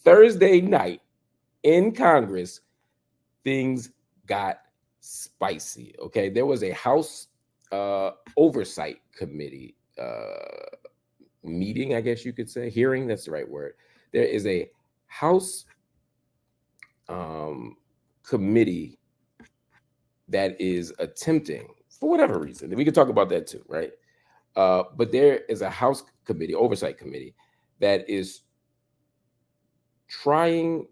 Thursday night in Congress, things got spicy. Okay, there was a House Oversight Committee meeting, I guess you could say, hearing. That's the right word. There is a House committee that is attempting, for whatever reason, we could talk about that too, right? But there is a House committee, Oversight Committee, that is trying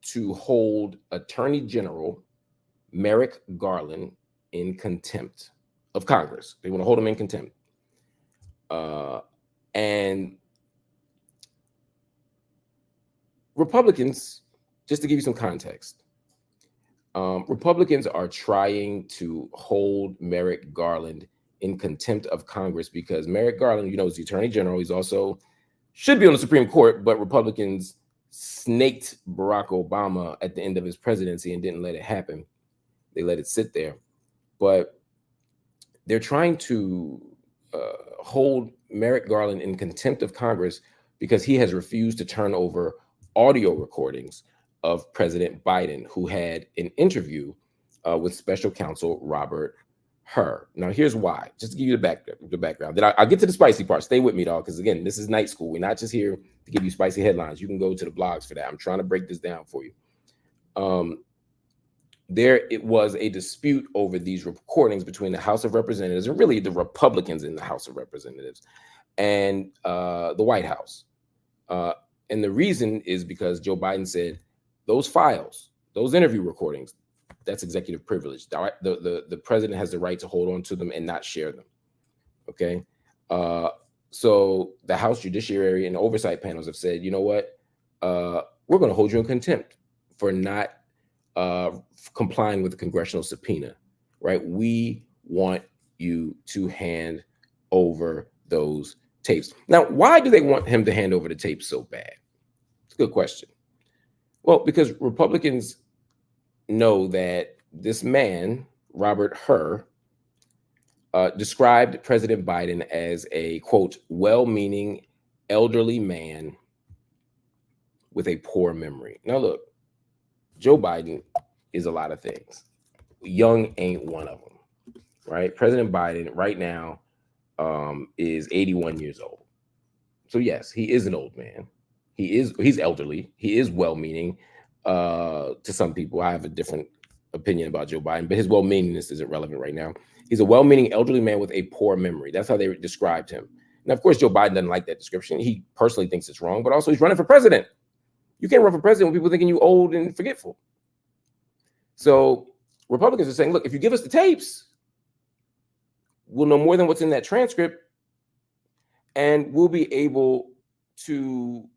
to hold Attorney General Merrick Garland in contempt of Congress. They want to hold him in contempt. And Republicans, just to give you some context, Republicans are trying to hold Merrick Garland in contempt of Congress because Merrick Garland, you know, is the Attorney General. He's also should be on the Supreme Court, but Republicans snaked Barack Obama at the end of his presidency and didn't let it happen. They let it sit there. But they're trying to hold Merrick Garland in contempt of Congress because he has refused to turn over audio recordings of President Biden, who had an interview with Special Counsel Robert Hur. Now, here's why. Just to give you the background. Then I'll get to the spicy part. Stay with me, dog, because again, this is night school. We're not just here to give you spicy headlines. You can go to the blogs for that. I'm trying to break this down for you. It was a dispute over these recordings between the House of Representatives and really the Republicans in the House of Representatives and the White House. And the reason is because Joe Biden said those files, those interview recordings, that's executive privilege. The president has the right to hold on to them and not share them. Okay. So the House Judiciary and Oversight panels have said, you know what? We're going to hold you in contempt for not complying with the congressional subpoena, right? We want you to hand over those tapes. Now, why do they want him to hand over the tapes so bad? It's a good question. Well, because Republicans know that this man, Robert Hur, described President Biden as a, quote, well-meaning elderly man with a poor memory. Now, look, Joe Biden is a lot of things. Young ain't one of them, right? President Biden right now is 81 years old. So yes, he is an old man. He's elderly. He is well-meaning to some people. I have a different opinion about Joe Biden, but his well-meaningness isn't relevant right now. He's a well-meaning elderly man with a poor memory. That's how they described him. Now, of course, Joe Biden doesn't like that description. He personally thinks it's wrong, but also he's running for president. You can't run for president when people thinking you old and forgetful. So Republicans are saying, look, if you give us the tapes, we'll know more than what's in that transcript, and we'll be able to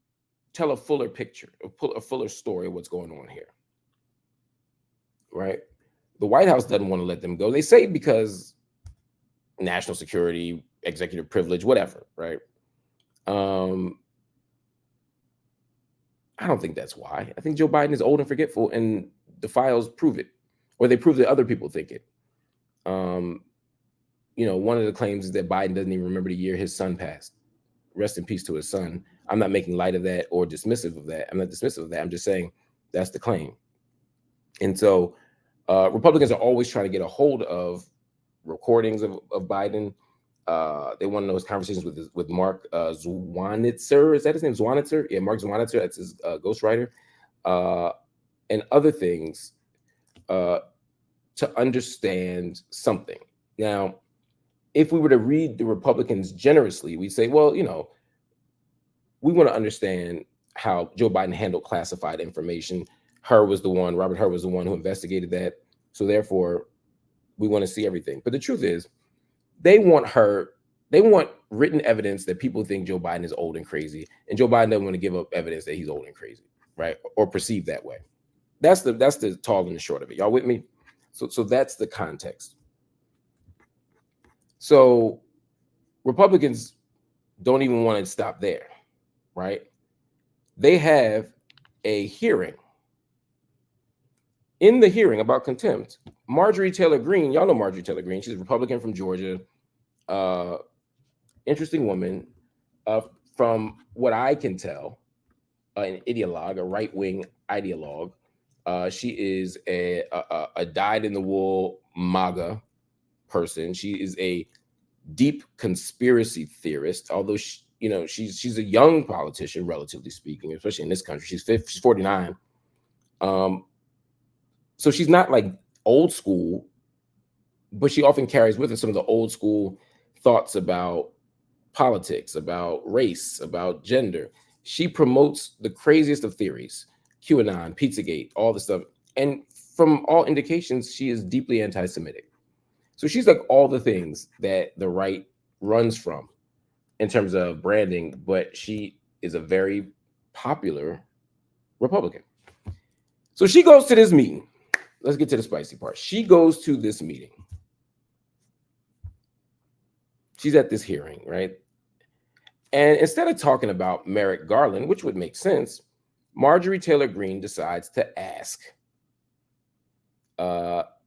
tell a fuller picture, a fuller story of what's going on here, right? The White House doesn't want to let them go. They say because national security, executive privilege, whatever, right? I don't think that's why. I think Joe Biden is old and forgetful, and the files prove it, or they prove that other people think it. You know, one of the claims is that Biden doesn't even remember the year his son passed. Rest in peace to his son. I'm not making light of that or dismissive of that. I'm not dismissive of that. I'm just saying that's the claim. And so Republicans are always trying to get a hold of recordings of Biden. They want to know his conversations with Mark Zwanitzer. Is that his name? Zwanitzer? Yeah, Mark Zwanitzer. That's his ghostwriter. And other things to understand something. Now, if we were to read the Republicans generously, we'd say, well, you know, we want to understand how Joe Biden handled classified information. Robert Hur was the one who investigated that. So therefore, we want to see everything. But the truth is, they want written evidence that people think Joe Biden is old and crazy. And Joe Biden doesn't want to give up evidence that he's old and crazy, right? Or perceived that way. That's the tall and the short of it. Y'all with me? So that's the context. So Republicans don't even want to stop there, right? They have a hearing. In the hearing about contempt, Marjorie Taylor Greene, y'all know Marjorie Taylor Greene, she's a Republican from Georgia, interesting woman. From what I can tell, an ideologue, a right-wing ideologue. She is a dyed-in-the-wool MAGA person. She is a deep conspiracy theorist, although she's a young politician, relatively speaking, especially in this country. She's 49. So she's not like old school, but she often carries with her some of the old school thoughts about politics, about race, about gender. She promotes the craziest of theories, QAnon, Pizzagate, all the stuff. And from all indications, she is deeply anti-Semitic. So she's like all the things that the right runs from in terms of branding, but she is a very popular Republican. So she goes to this meeting. Let's get to the spicy part. She goes to this meeting. She's at this hearing, right? And instead of talking about Merrick Garland, which would make sense, Marjorie Taylor Greene decides to ask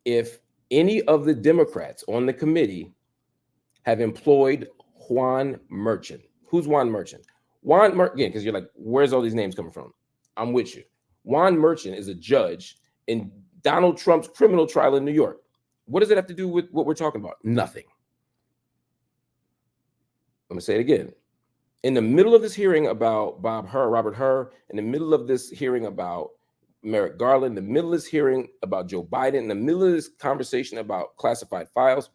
if any of the Democrats on the committee have employed Juan Merchant. Who's Juan Merchant? Again, because you're like, where's all these names coming from? I'm with you. Juan Merchant is a judge in Donald Trump's criminal trial in New York. What does it have to do with what we're talking about? Nothing. I'm gonna say it again. In the middle of this hearing about Robert Hur, in the middle of this hearing about Merrick Garland, in the middle of this hearing about Joe Biden, in the middle of this conversation about classified files,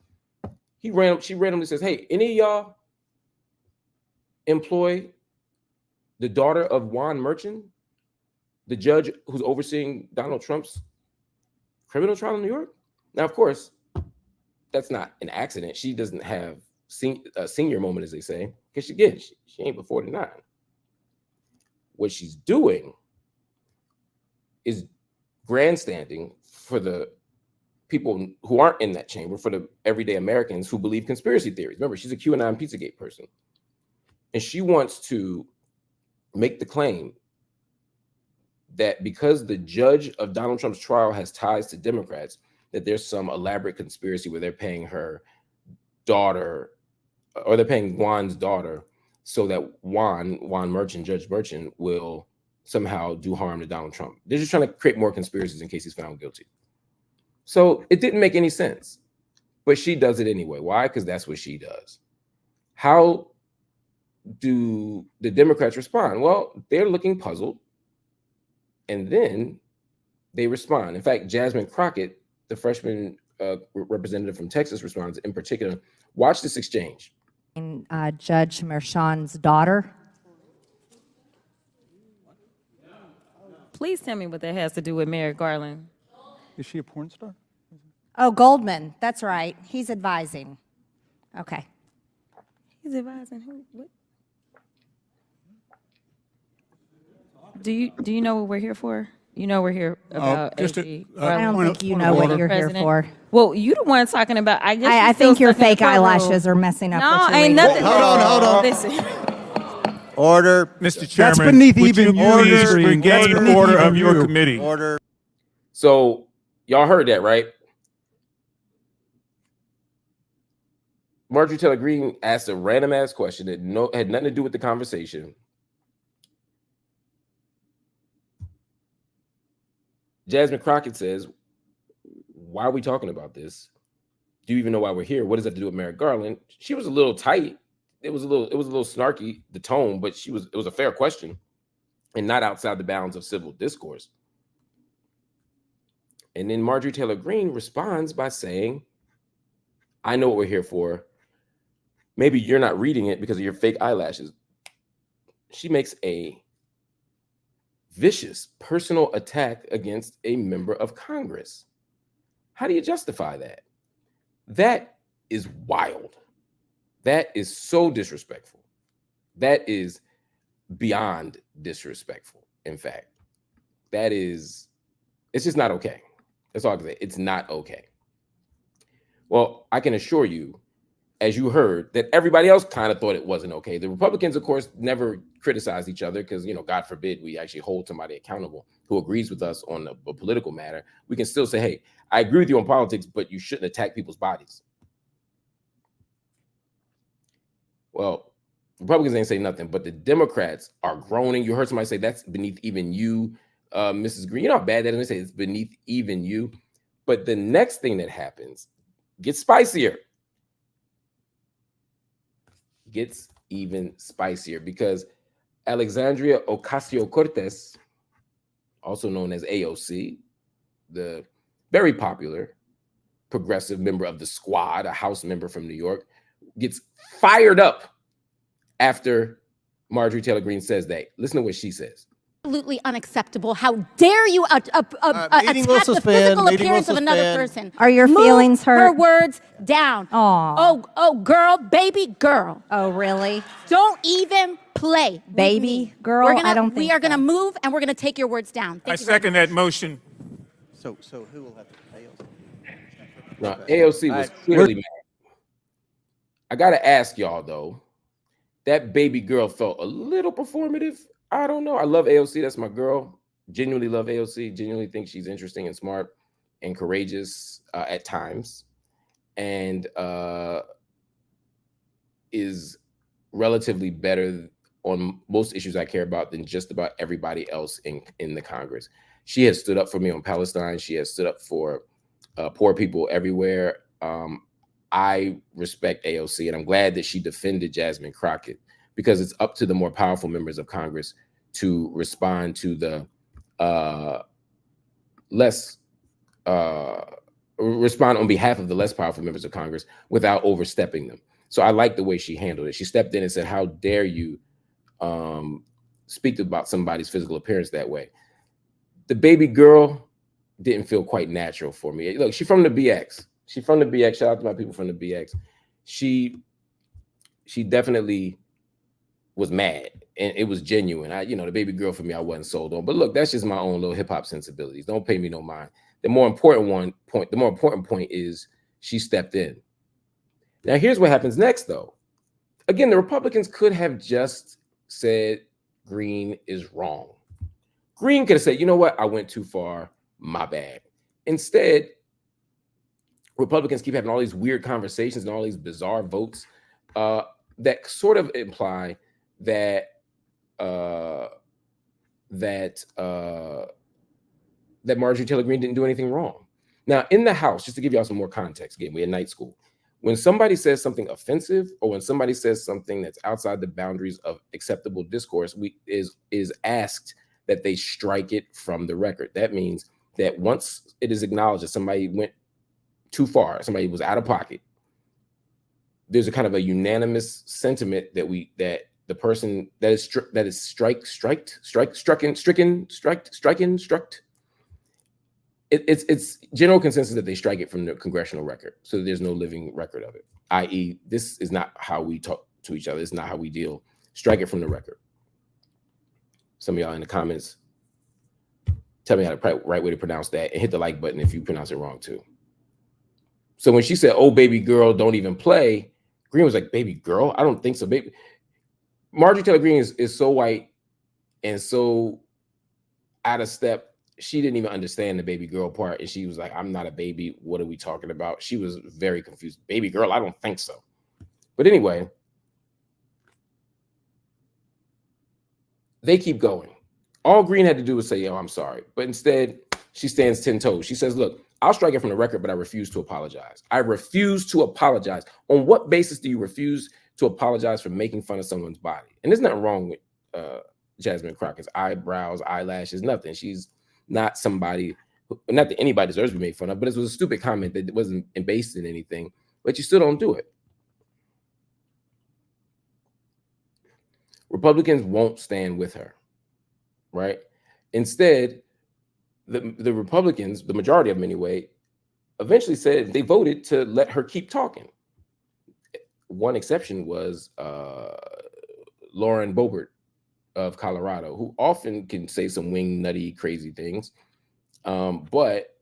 she randomly says, hey, any of y'all employ the daughter of Juan Merchant, the judge who's overseeing Donald Trump's criminal trial in New York? Now, of course, that's not an accident. She doesn't have a senior moment, as they say, because she ain't but 49. What she's doing is grandstanding for the people who aren't in that chamber, for the everyday Americans who believe conspiracy theories. Remember, she's a QAnon Pizzagate person. And she wants to make the claim that because the judge of Donald Trump's trial has ties to Democrats, that there's some elaborate conspiracy where they're paying her daughter, or they're paying Juan's daughter, so that Juan Merchant, Judge Merchant, will somehow do harm to Donald Trump. They're just trying to create more conspiracies in case he's found guilty. So it didn't make any sense, but she does it anyway. Why? Because that's what she does. How do the Democrats respond? Well, they're looking puzzled, and then they respond. In fact, Jasmine Crockett, the freshman representative from Texas, responds in particular. Watch this exchange. Judge Merchan's daughter. Please tell me what that has to do with Merrick Garland. Is she a porn star? Oh, Goldman. That's right. He's advising. Okay. He's advising who? What? Do you know what we're here for? You know we're here about just AG. I don't think you know what you're here for. Well, you the one talking about. I guess I think your fake eyelashes are messing up. No, what you're ain't reading. nothing. Hold on. Listen. Order. Mr. Chairman, That's beneath would even you please your screen. regain That's beneath order even of your you. committee? Order. So y'all heard that, right? Marjorie Taylor Greene asked a random ass question that had nothing to do with the conversation. Jasmine Crockett says, why are we talking about this? Do you even know why we're here? What does that have to do with Merrick Garland? She was a little tight. It was a little snarky, the tone, but it was a fair question and not outside the bounds of civil discourse. And then Marjorie Taylor Greene responds by saying, I know what we're here for. Maybe you're not reading it because of your fake eyelashes. She makes a vicious personal attack against a member of Congress. How do you justify that? That is wild. That is so disrespectful. That is beyond disrespectful. In fact, it's just not okay. That's all I can say. It's not okay. Well, I can assure you, as you heard, that everybody else kind of thought it wasn't okay. The Republicans, of course, never criticized each other because, God forbid we actually hold somebody accountable who agrees with us on a political matter. We can still say, hey, I agree with you on politics, but you shouldn't attack people's bodies. Well, Republicans ain't say nothing, but the Democrats are groaning. You heard somebody say that's beneath even you, Mrs. Greene. You know how bad that is? They say it's beneath even you. But the next thing that happens gets spicier. Gets even spicier because Alexandria Ocasio-Cortez, also known as AOC, the very popular progressive member of the squad, a House member from New York, gets fired up after Marjorie Taylor Greene says that. Listen to what she says. Absolutely unacceptable. How dare you attack meeting will the suspend, physical meeting will appearance of another suspend. person? Are your Move feelings hurt? her words down. Aw. Oh, girl, baby girl. Oh, really? Don't even play. with Baby me. girl? We're gonna, I don't we think are going to so. move and we're going to take your words down. I Thank you very second much. that motion. So who will have to pay? Now, Okay. AOC All was right. clearly mad. I got to ask y'all, though, that baby girl felt a little performative. I don't know. I love AOC. That's my girl. Genuinely love AOC. Genuinely think she's interesting and smart and courageous at times, and is relatively better on most issues I care about than just about everybody else in the Congress. She has stood up for me on Palestine. She has stood up for poor people everywhere. I respect AOC, and I'm glad that she defended Jasmine Crockett, because it's up to the more powerful members of Congress to respond to the respond on behalf of the less powerful members of Congress without overstepping them. So I like the way she handled it. She stepped in and said, "How dare you speak about somebody's physical appearance that way?" The baby girl didn't feel quite natural for me. Look, she's from the BX. She's from the BX. Shout out to my people from the BX. She definitely was mad, and it was genuine. The baby girl for me, I wasn't sold on. But look, that's just my own little hip hop sensibilities. Don't pay me no mind. The more important point is she stepped in. Now, here's what happens next, though. Again, the Republicans could have just said Greene is wrong. Greene could have said, you know what? I went too far. My bad. Instead, Republicans keep having all these weird conversations and all these bizarre votes that sort of imply that that Marjorie Taylor Greene didn't do anything wrong. Now, in the House, just to give y'all some more context, again, we had night school. When somebody says something offensive, or when somebody says something that's outside the boundaries of acceptable discourse, is asked that they strike it from the record. That means that once it is acknowledged that somebody went too far, somebody was out of pocket, there's a kind of a unanimous sentiment that the person that is struck. It's general consensus that they strike it from the congressional record, so there's no living record of it. I.e., this is not how we talk to each other. It's not how we deal. Strike it from the record. Some of y'all in the comments, tell me how the right way to pronounce that, and hit the like button if you pronounce it wrong too. So when she said, "Oh, baby girl, don't even play," Greene was like, "Baby girl? I don't think so, baby." Marjorie Taylor Greene is so white and so out of step. She didn't even understand the baby girl part, and she was like, "I'm not a baby. What are we talking about?" She was very confused. Baby girl? I don't think so. But anyway, they keep going. All Greene had to do was say, "Oh, I'm sorry." But instead, she stands 10 toes. She says, "Look, I'll strike it from the record, but I refuse to apologize. I refuse to apologize." On what basis do you refuse to apologize for making fun of someone's body? And there's nothing wrong with Jasmine Crockett's eyebrows, eyelashes, nothing. She's not somebody, not that anybody deserves to be made fun of, but it was a stupid comment that wasn't based in anything, but you still don't do it. Republicans won't stand with her, right? Instead, the Republicans, the majority of them anyway, eventually said they voted to let her keep talking. One exception was Lauren Boebert of Colorado, who often can say some wing nutty, crazy things. But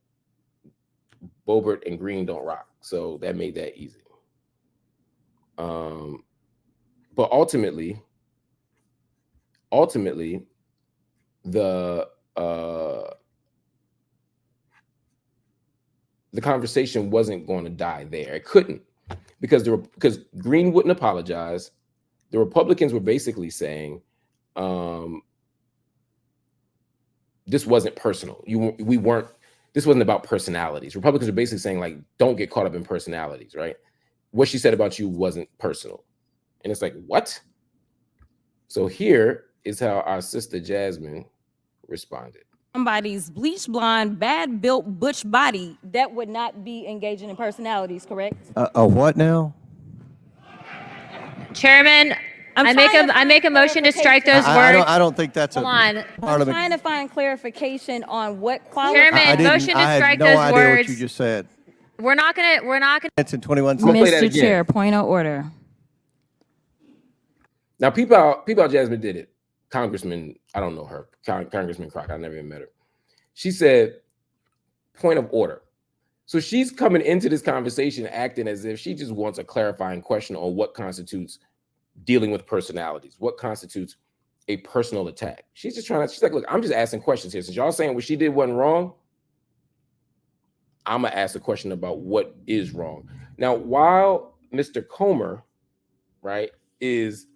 Boebert and Greene don't rock. So that made that easy. But ultimately, the conversation wasn't going to die there. It couldn't, because Greene wouldn't apologize. the Republicans were basically saying, this wasn't personal. This wasn't about personalities. Republicans are basically saying, like, don't get caught up in personalities, right? What she said about you wasn't personal. And it's like, what? So here is how our sister Jasmine responded. Somebody's bleach blonde, bad built butch body, that would not be engaging in personalities, correct? A what now? Chairman, I make a motion to strike those words. I don't think that's Hold on. I'm trying to find clarification on what qualifies. Chairman, motion to strike I had no those idea words. what you just said. We're not gonna. It's in 21 I'm gonna seconds. play that Mr. again. Chair, point of order. Now, people how Jasmine did it. Congressman, I don't know her. Congressman Crockett, I never even met her. She said, point of order. So she's coming into this conversation acting as if she just wants a clarifying question on what constitutes dealing with personalities, what constitutes a personal attack. She's like, look, I'm just asking questions here. Since y'all saying what she did wasn't wrong, I'm gonna ask a question about what is wrong. Now, while Mr. Comer, right, is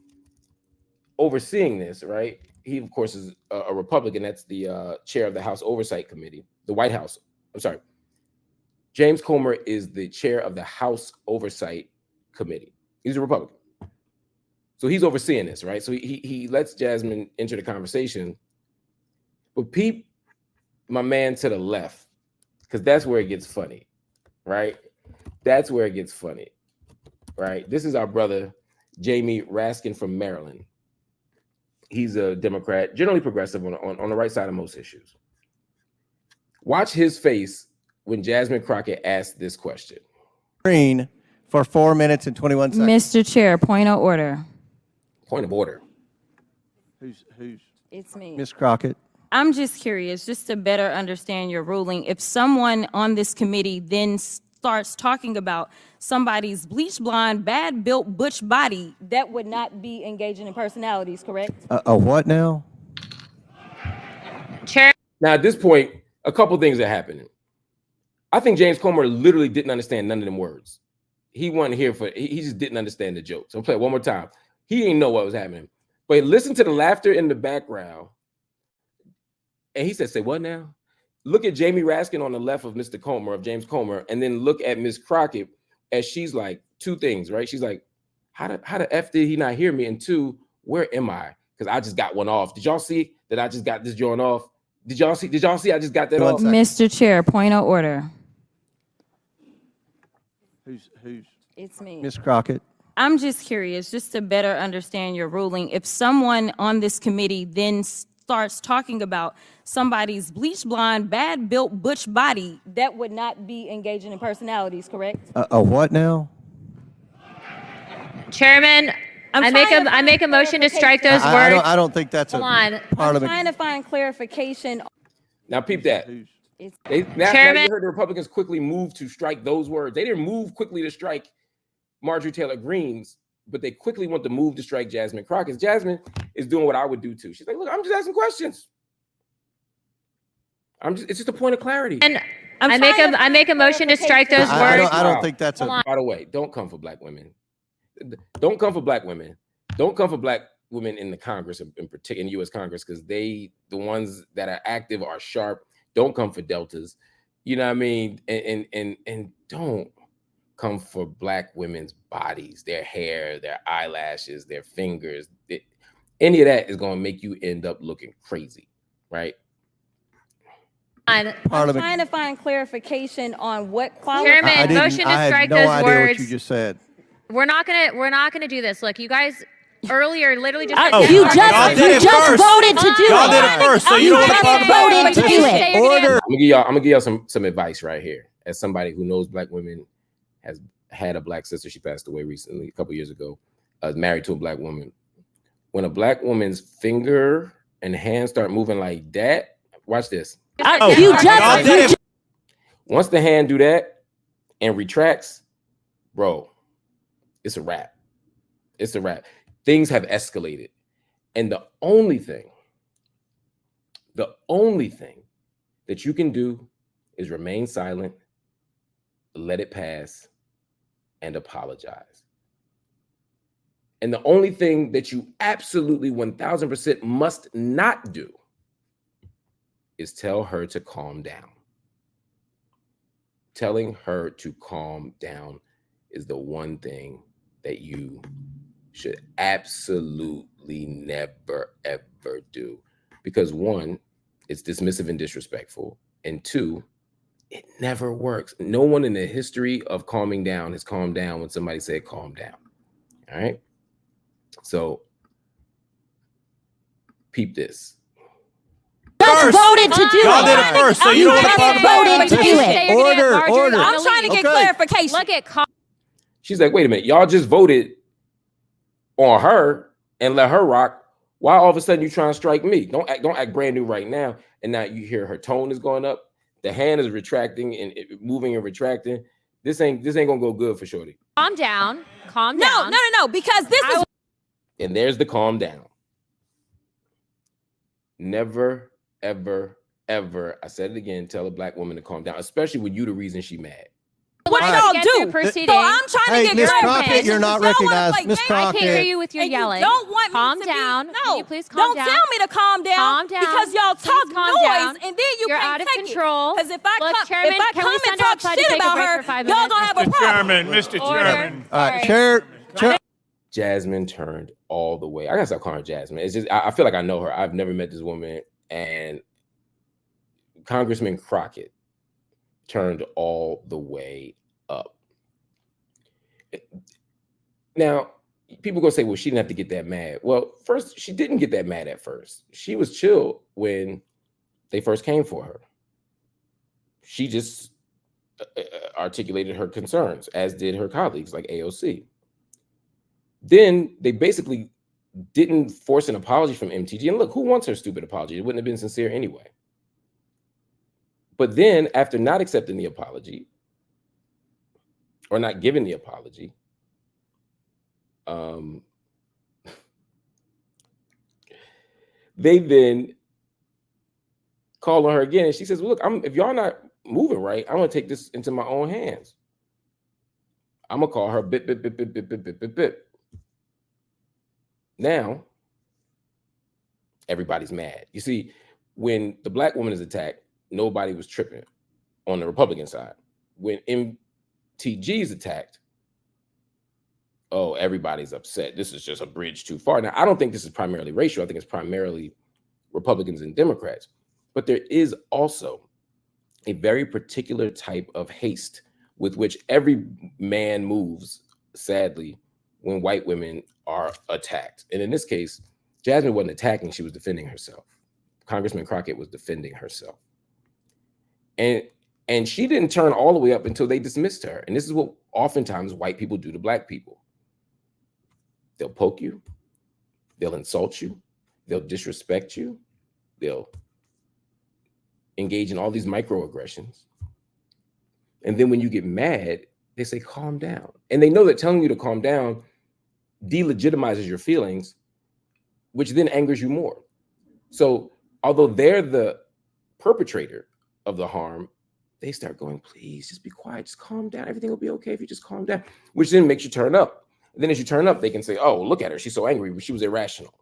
overseeing this, right? He, of course, is a Republican. That's the chair of the House Oversight Committee, the White House. I'm sorry. James Comer is the chair of the House Oversight Committee. He's a Republican. So he's overseeing this, right? So he lets Jasmine enter the conversation. But peep my man to the left, because that's where it gets funny, right? That's where it gets funny, right? This is our brother, Jamie Raskin from Maryland. He's a Democrat, generally progressive on the right side of most issues. Watch his face when Jasmine Crockett asked this question. Greene for 4 minutes and 21 seconds. Mr. Chair, point of order. Point of order. Who's It's me. Ms. Crockett? I'm just curious, just to better understand your ruling. If someone on this committee then starts talking about somebody's bleach blonde, bad built butch body, that would not be engaging in personalities, correct? A what now? Chair. Now, at this point, a couple things are happening. I think James Comer literally didn't understand none of them words. He wasn't here for, he just didn't understand the jokes. I'm playing one more time. He didn't know what was happening. But listen to the laughter in the background. And he said, say what now? Look at Jamie Raskin on the left of Mr. Comer, of James Comer, and then look at Ms. Crockett as she's like, two things, right? She's like, how the F did he not hear me? And two, where am I? Because I just got one off. Did y'all see that I just got this joint off? Did y'all see I just got that off? Mr. Chair, point of order. Who's It's me. Ms. Crockett? I'm just curious, just to better understand your ruling. If someone on this committee then starts talking about somebody's bleach blonde, bad built butch body, that would not be engaging in personalities, correct? A what now? Chairman, I make a motion to strike those words. I don't think that's Hold on. I'm trying to find clarification. Now peep that. Who's Now Chairman. you heard the Republicans quickly move to strike those words. They didn't move quickly to strike Marjorie Taylor Greene's, but they quickly want to move to strike Jasmine Crockett. Jasmine is doing what I would do too. She's like, look, I'm just asking questions. It's just a point of clarity. And I make a motion to strike those words. I don't think that's By the way, don't come for black women. Don't come for black women. Don't come for black women in the Congress, in particular in U.S. Congress, because the ones that are active are sharp. Don't come for deltas. You know what I mean? And don't come for black women's bodies, their hair, their eyelashes, their fingers. Any of that is going to make you end up looking crazy, right? I'm trying to find clarification on what Chairman, qualifies. motion to I had strike no those idea words. what you just said. We're not gonna do this. Look, you guys earlier literally just. You just voted to do it. Y'all did it first, so you don't want to talk about voted to do it. Order. I'm gonna give y'all some advice right here. As somebody who knows black women, has had a black sister, she passed away recently, a couple years ago. Married to a black woman. When a black woman's finger and hand start moving like that, watch this. Once the hand do that and retracts, bro, it's a wrap. It's a wrap. Things have escalated. And the only thing that you can do is remain silent, let it pass, and apologize. And the only thing that you absolutely 1000% must not do is tell her to calm down. Telling her to calm down is the one thing that you should absolutely never, ever do. Because one, it's dismissive and disrespectful. And two, it never works. No one in the history of calming down has calmed down when somebody said calm down. All right. So peep this. Just voted to do Y'all did it. it first, so you don't want to talk about it. Voted to do it. Order. I'm trying to get Okay. clarification. Look at She's like, wait a minute, y'all just voted on her and let her rock. Why all of a sudden you trying to strike me? Don't act brand new right now. And now you hear her tone is going up. The hand is retracting and moving and retracting. This ain't gonna go good for Shorty. calm down. Calm No, down. no, because this is And there's the calm down. Never, ever, ever, I said it again, tell a black woman to calm down, especially when you the reason she mad. what All right. y'all Get do. through proceedings. So I'm trying Hey, to get Miss clarification. Crockett, you're not Y'all wanna recognized. play Miss games, I can't hear Crockett. you with your and yelling. You don't want Calm me to down. Be, Can no, you please calm don't down? tell me to calm down. Calm down. Because y'all Please talk calm noise, down. and then you You're can't out of take control. Because if I Look, come, Chairman, if I can come we and send talk outside to shit take a about break her, for 5 y'all minutes? gonna have a Mr. problem. Chairman, Mr. Order. Chairman. All right, Chair. Jasmine turned all the way. I gotta stop calling her Jasmine. It's just I feel like I know her. I've never met this woman. And Congressman Crockett turned all the way up. Now, people gonna say, well, she didn't have to get that mad. Well, first, she didn't get that mad at first. She was chill when they first came for her. She just articulated her concerns, as did her colleagues like AOC. Then they basically didn't force an apology from MTG. And look, who wants her stupid apology? It wouldn't have been sincere anyway. But then, after not accepting the apology, or not giving the apology, they then called on her again, and she says, well, look, if y'all not moving right, I'm gonna take this into my own hands. I'm gonna call her bip, bip, bip, bip, bip, bip, bip, bip, bip. Now, everybody's mad. You see, when the black woman is attacked, nobody was tripping on the Republican side. When MTG is attacked, oh, everybody's upset. This is just a bridge too far. Now, I don't think this is primarily racial. I think it's primarily Republicans and Democrats. But there is also a very particular type of haste with which every man moves, sadly, when white women are attacked. And in this case, Jasmine wasn't attacking, she was defending herself. Congressman Crockett was defending herself. And she didn't turn all the way up until they dismissed her. And this is what oftentimes white people do to black people. They'll poke you, they'll insult you, they'll disrespect you, they'll engage in all these microaggressions. And then when you get mad, they say, calm down. And they know that telling you to calm down delegitimizes your feelings, which then angers you more. So although they're the perpetrator of the harm, they start going, please just be quiet, just calm down. Everything will be okay if you just calm down, which then makes you turn up. And then as you turn up, they can say, oh, look at her, she's so angry, she was irrational.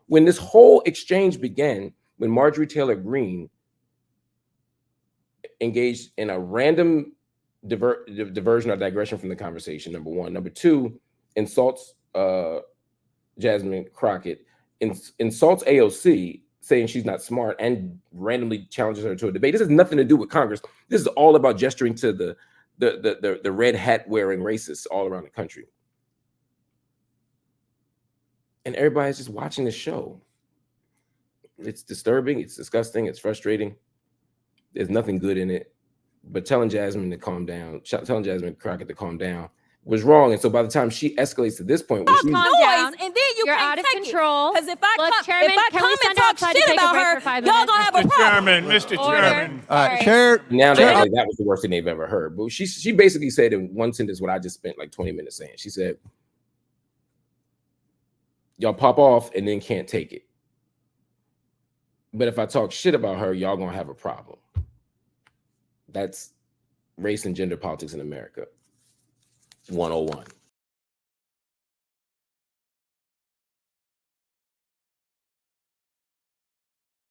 When this whole exchange began, when Marjorie Taylor Greene engaged in a random diversion or digression from the conversation, number one. Number two, insults Jasmine Crockett, insults AOC, saying she's not smart, and randomly challenges her to a debate. This has nothing to do with Congress. This is all about gesturing to the red hat wearing racists all around the country. And everybody's just watching the show. It's disturbing, it's disgusting, it's frustrating. There's nothing good in it. But telling Jasmine to calm down, telling Jasmine Crockett to calm down was wrong. And so by the time she escalates to this point, where she's Calm down, and then You're out of control. Because if I Look, come, Chairman, if I can come we and send talk outside to shit take a about break her, for 5 y'all minutes? gonna have a Mr. problem. Chairman, Mr. Order. Chairman. All right, Sorry. Chair. now Chair, that was the worst thing they've ever heard. But she basically said in one sentence what I just spent like 20 minutes saying. She said, y'all pop off and then can't take it. But if I talk shit about her, y'all gonna have a problem. That's race and gender politics in America 101.